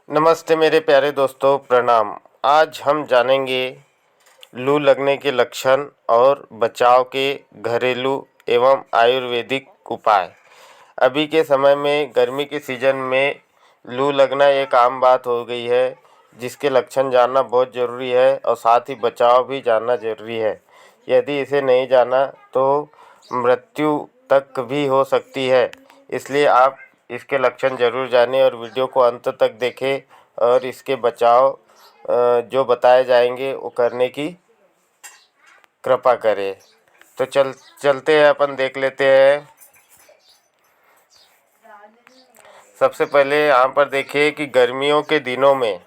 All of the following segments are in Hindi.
नमस्ते मेरे प्यारे दोस्तों, प्रणाम। आज हम जानेंगे लू लगने के लक्षण और बचाव के घरेलू एवं आयुर्वेदिक उपाय। अभी के समय में गर्मी के सीज़न में लू लगना एक आम बात हो गई है, जिसके लक्षण जानना बहुत ज़रूरी है और साथ ही बचाव भी जानना ज़रूरी है। यदि इसे नहीं जाना तो मृत्यु तक भी हो सकती है। इसलिए आप इसके लक्षण ज़रूर जानें और वीडियो को अंत तक देखें और इसके बचाव जो बताए जाएंगे वो करने की कृपा करें। तो चलते हैं, अपन देख लेते हैं। सबसे पहले यहाँ पर देखिए कि गर्मियों के दिनों में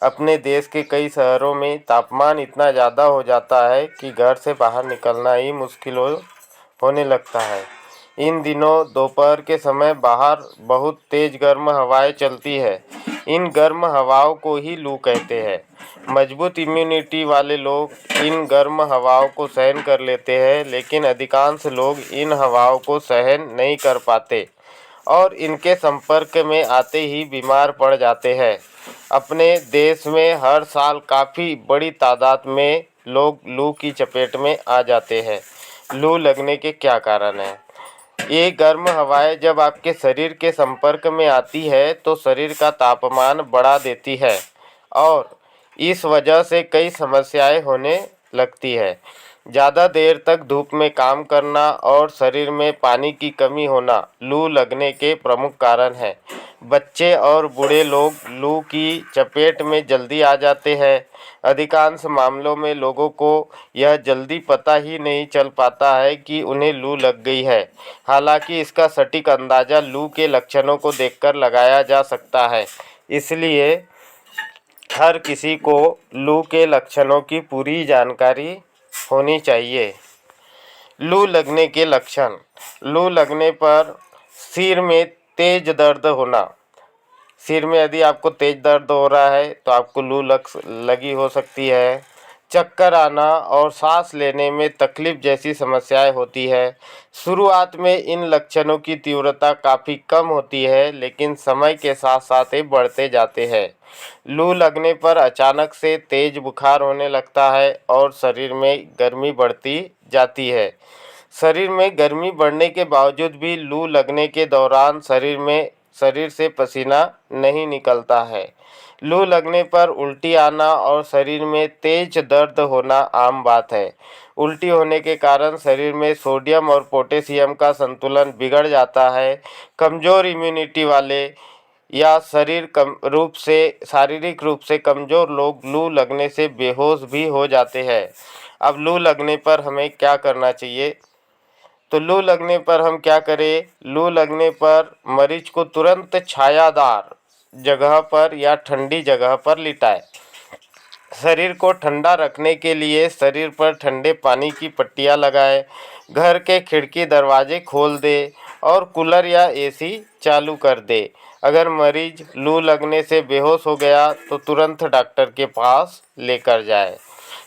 अपने देश के कई शहरों में तापमान इतना ज़्यादा हो जाता है कि घर से बाहर निकलना ही मुश्किल होने लगता है। इन दिनों दोपहर के समय बाहर बहुत तेज़ गर्म हवाएं चलती है। इन गर्म हवाओं को ही लू कहते हैं। मजबूत इम्यूनिटी वाले लोग इन गर्म हवाओं को सहन कर लेते हैं, लेकिन अधिकांश लोग इन हवाओं को सहन नहीं कर पाते और इनके संपर्क में आते ही बीमार पड़ जाते हैं। अपने देश में हर साल काफ़ी बड़ी तादाद में लोग लू की चपेट में आ जाते हैं। लू लगने के क्या कारण हैं? ये गर्म हवाएं जब आपके शरीर के संपर्क में आती है तो शरीर का तापमान बढ़ा देती है और इस वजह से कई समस्याएं होने लगती है। ज़्यादा देर तक धूप में काम करना और शरीर में पानी की कमी होना लू लगने के प्रमुख कारण हैं। बच्चे और बूढ़े लोग लू की चपेट में जल्दी आ जाते हैं। अधिकांश मामलों में लोगों को यह जल्दी पता ही नहीं चल पाता है कि उन्हें लू लग गई है। हालांकि इसका सटीक अंदाज़ा लू के लक्षणों को देखकर लगाया जा सकता है। इसलिए हर किसी को लू के लक्षणों की पूरी जानकारी होनी चाहिए। लू लगने के लक्षण। लू लगने पर सिर में तेज दर्द होना। सिर में यदि आपको तेज दर्द हो रहा है तो आपको लू लगी हो सकती है। चक्कर आना और सांस लेने में तकलीफ जैसी समस्याएं होती है। शुरुआत में इन लक्षणों की तीव्रता काफ़ी कम होती है, लेकिन समय के साथ साथ ये बढ़ते जाते हैं। लू लगने पर अचानक से तेज बुखार होने लगता है और शरीर में गर्मी बढ़ती जाती है। शरीर में गर्मी बढ़ने के बावजूद भी लू लगने के दौरान शरीर से पसीना नहीं निकलता है। लू लगने पर उल्टी आना और शरीर में तेज दर्द होना आम बात है। उल्टी होने के कारण शरीर में सोडियम और पोटेशियम का संतुलन बिगड़ जाता है। कमज़ोर इम्यूनिटी वाले या शारीरिक रूप से कमज़ोर लोग लू लगने से बेहोश भी हो जाते हैं। अब लू लगने पर हमें क्या करना चाहिए? तो लू लगने पर हम क्या करें? लू लगने पर मरीज को तुरंत छायादार जगह पर या ठंडी जगह पर लिटाएं। शरीर को ठंडा रखने के लिए शरीर पर ठंडे पानी की पट्टियाँ लगाएं। घर के खिड़की दरवाजे खोल दें और कूलर या एसी चालू कर दें। अगर मरीज लू लगने से बेहोश हो गया तो तुरंत डॉक्टर के पास लेकर जाए।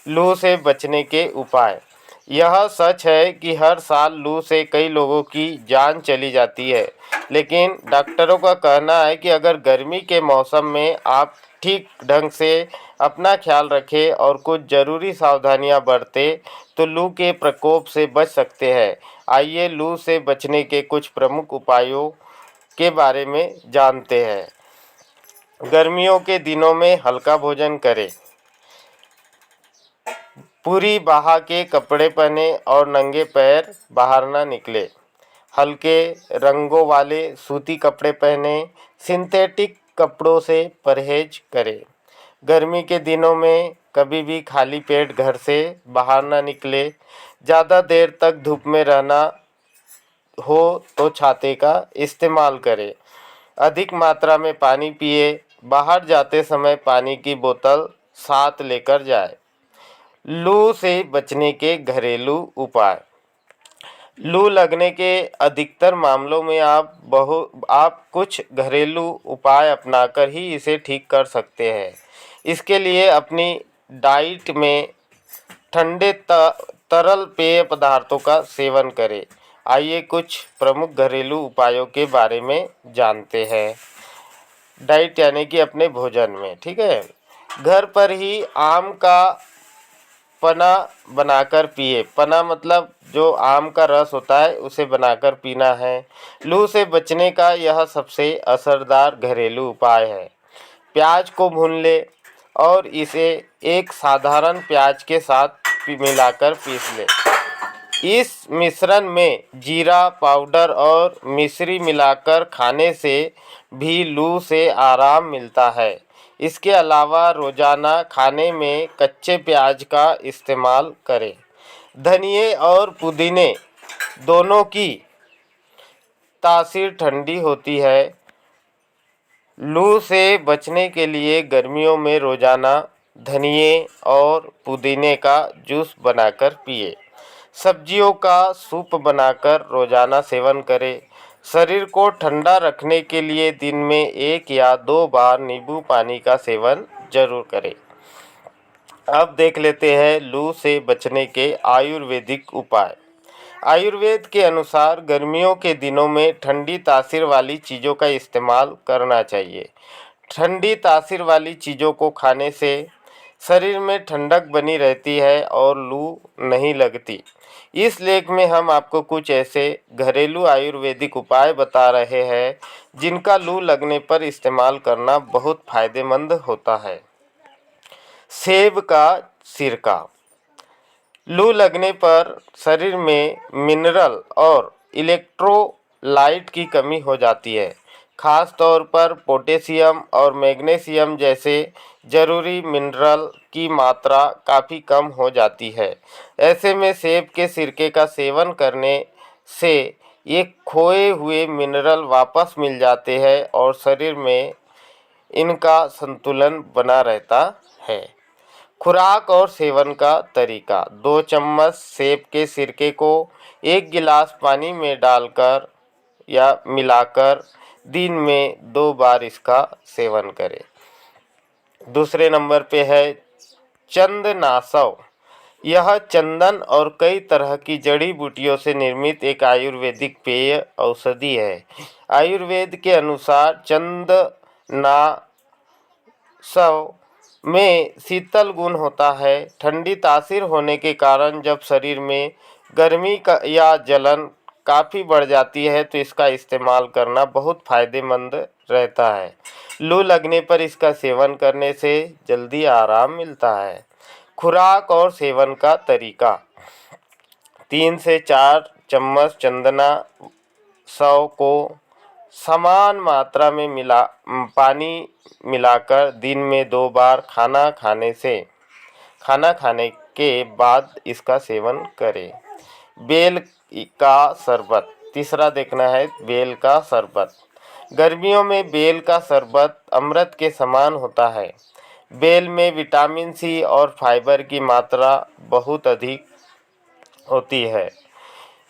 लू से बचने के उपाय। यह सच है कि हर साल लू से कई लोगों की जान चली जाती है, लेकिन डॉक्टरों का कहना है कि अगर गर्मी के मौसम में आप ठीक ढंग से अपना ख्याल रखें और कुछ ज़रूरी सावधानियां बरतें तो लू के प्रकोप से बच सकते हैं। आइए लू से बचने के कुछ प्रमुख उपायों के बारे में जानते हैं। गर्मियों के दिनों में हल्का भोजन करें। पूरी बाह के कपड़े पहने और नंगे पैर बाहर ना निकले। हल्के रंगों वाले सूती कपड़े पहने। सिंथेटिक कपड़ों से परहेज करें। गर्मी के दिनों में कभी भी खाली पेट घर से बाहर ना निकले। ज़्यादा देर तक धूप में रहना हो तो छाते का इस्तेमाल करें। अधिक मात्रा में पानी पिए। बाहर जाते समय पानी की बोतल साथ लेकर जाए। लू से बचने के घरेलू उपाय। लू लगने के अधिकतर मामलों में आप कुछ घरेलू उपाय अपनाकर ही इसे ठीक कर सकते हैं। इसके लिए अपनी डाइट में ठंडे तरल पेय पदार्थों का सेवन करें। आइए कुछ प्रमुख घरेलू उपायों के बारे में जानते हैं। डाइट यानी कि अपने भोजन में, ठीक है। घर पर ही आम का पना बनाकर पिए। पना मतलब जो आम का रस होता है उसे बनाकर पीना है। लू से बचने का यह सबसे असरदार घरेलू उपाय है। प्याज को भून ले और इसे एक साधारण प्याज के साथ मिलाकर पीस ले। इस मिश्रण में जीरा पाउडर और मिश्री मिलाकर खाने से भी लू से आराम मिलता है। इसके अलावा रोजाना खाने में कच्चे प्याज का इस्तेमाल करें। धनिए और पुदीने दोनों की तासीर ठंडी होती है। लू से बचने के लिए गर्मियों में रोजाना धनिए और पुदीने का जूस बनाकर पिए। सब्जियों का सूप बनाकर रोजाना सेवन करें। शरीर को ठंडा रखने के लिए दिन में 1 या 2 बार नींबू पानी का सेवन जरूर करें। अब देख लेते हैं लू से बचने के आयुर्वेदिक उपाय। आयुर्वेद के अनुसार गर्मियों के दिनों में ठंडी तासीर वाली चीज़ों का इस्तेमाल करना चाहिए। ठंडी तासीर वाली चीज़ों को खाने से शरीर में ठंडक बनी रहती है और लू नहीं लगती। इस लेख में हम आपको कुछ ऐसे घरेलू आयुर्वेदिक उपाय बता रहे हैं जिनका लू लगने पर इस्तेमाल करना बहुत फायदेमंद होता है। सेब का सिरका। लू लगने पर शरीर में मिनरल और इलेक्ट्रोलाइट की कमी हो जाती है। खास तौर पर पोटेशियम और मैग्नीशियम जैसे ज़रूरी मिनरल की मात्रा काफ़ी कम हो जाती है। ऐसे में सेब के सिरके का सेवन करने से ये खोए हुए मिनरल वापस मिल जाते हैं और शरीर में इनका संतुलन बना रहता है। खुराक और सेवन का तरीका। 2 चम्मच सेब के सिरके को 1 गिलास पानी में डालकर या मिलाकर दिन में 2 बार इसका सेवन करें। दूसरे नंबर पे है चंदनासव। यह चंदन और कई तरह की जड़ी बूटियों से निर्मित एक आयुर्वेदिक पेय औषधि है। आयुर्वेद के अनुसार चंदनासव में शीतल गुण होता है। ठंडी तासीर होने के कारण जब शरीर में गर्मी का या जलन काफ़ी बढ़ जाती है तो इसका इस्तेमाल करना बहुत फायदेमंद रहता है। लू लगने पर इसका सेवन करने से जल्दी आराम मिलता है। खुराक और सेवन का तरीका। 3 से 4 चम्मच चंदना सौ को समान मात्रा में पानी मिलाकर दिन में 2 बार खाना खाने के बाद इसका सेवन करें। बेल का शरबत। तीसरा देखना है बेल का शरबत। गर्मियों में बेल का शरबत अमृत के समान होता है। बेल में विटामिन सी और फाइबर की मात्रा बहुत अधिक होती है।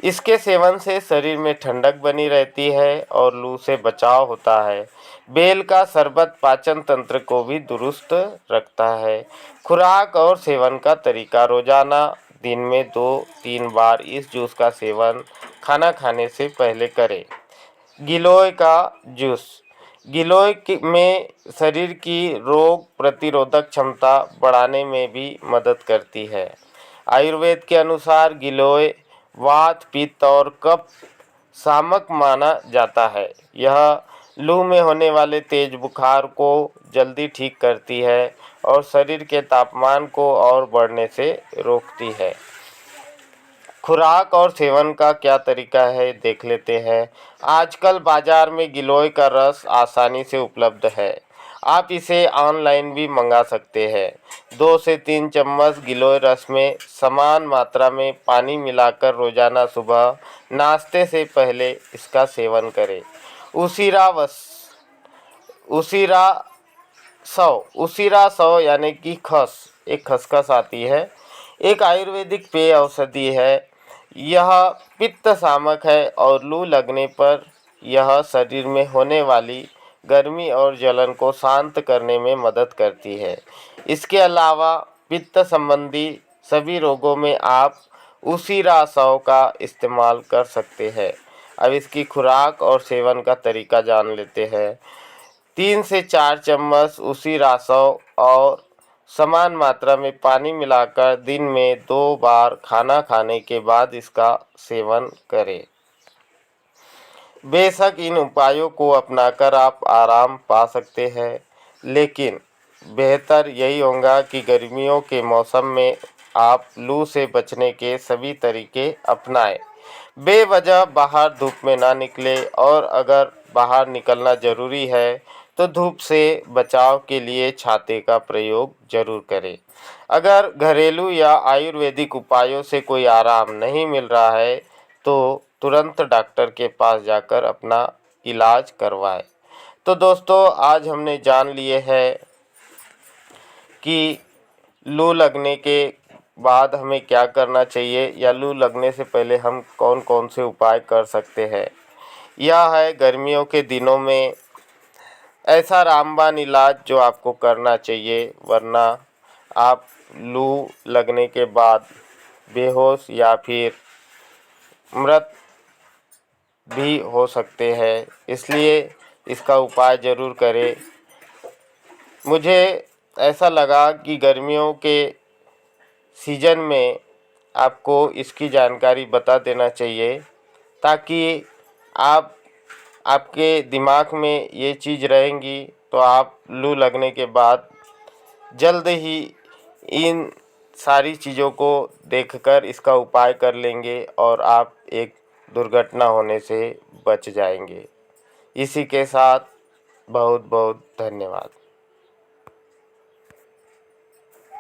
इसके सेवन से शरीर में ठंडक बनी रहती है और लू से बचाव होता है। बेल का शरबत पाचन तंत्र को भी दुरुस्त रखता है। खुराक और सेवन का तरीका। रोजाना दिन में 2-3 बार इस जूस का सेवन खाना खाने से पहले करें। गिलोय का जूस। में शरीर की रोग प्रतिरोधक क्षमता बढ़ाने में भी मदद करती है। आयुर्वेद के अनुसार गिलोय वात पित्त और कफ शामक माना जाता है। यह लू में होने वाले तेज बुखार को जल्दी ठीक करती है और शरीर के तापमान को और बढ़ने से रोकती है। खुराक और सेवन का क्या तरीका है देख लेते हैं। आजकल बाजार में गिलोय का रस आसानी से उपलब्ध है। आप इसे ऑनलाइन भी मंगा सकते हैं। 2 से 3 चम्मच गिलोय रस में समान मात्रा में पानी मिलाकर रोजाना सुबह नाश्ते से पहले इसका सेवन करें। उसीरा सौ यानी कि एक खसखस आती है। एक आयुर्वेदिक पेय औषधि है। यह पित्त शामक है और लू लगने पर यह शरीर में होने वाली गर्मी और जलन को शांत करने में मदद करती है। इसके अलावा पित्त संबंधी सभी रोगों में आप उसीरा सौ का इस्तेमाल कर सकते हैं। अब इसकी खुराक और सेवन का तरीका जान लेते हैं। 3 से 4 चम्मच उसी रासव और समान मात्रा में पानी मिलाकर दिन में 2 बार खाना खाने के बाद इसका सेवन करें। बेशक इन उपायों को अपनाकर आप आराम पा सकते हैं, लेकिन बेहतर यही होगा कि गर्मियों के मौसम में आप लू से बचने के सभी तरीके अपनाएं। बेवजह बाहर धूप में ना निकले, और अगर बाहर निकलना ज़रूरी है तो धूप से बचाव के लिए छाते का प्रयोग ज़रूर करें। अगर घरेलू या आयुर्वेदिक उपायों से कोई आराम नहीं मिल रहा है तो तुरंत डॉक्टर के पास जाकर अपना इलाज करवाएं। तो दोस्तों, आज हमने जान लिए हैं कि लू लगने के बाद हमें क्या करना चाहिए, या लू लगने से पहले हम कौन कौन से उपाय कर सकते हैं। यह है गर्मियों के दिनों में ऐसा रामबाण इलाज जो आपको करना चाहिए, वरना आप लू लगने के बाद बेहोश या फिर मृत भी हो सकते हैं, इसलिए इसका उपाय ज़रूर करें। मुझे ऐसा लगा कि गर्मियों के सीज़न में आपको इसकी जानकारी बता देना चाहिए, ताकि आपके दिमाग में ये चीज़ रहेंगी तो आप लू लगने के बाद जल्द ही इन सारी चीज़ों को देखकर इसका उपाय कर लेंगे और आप एक दुर्घटना होने से बच जाएंगे। इसी के साथ बहुत बहुत धन्यवाद।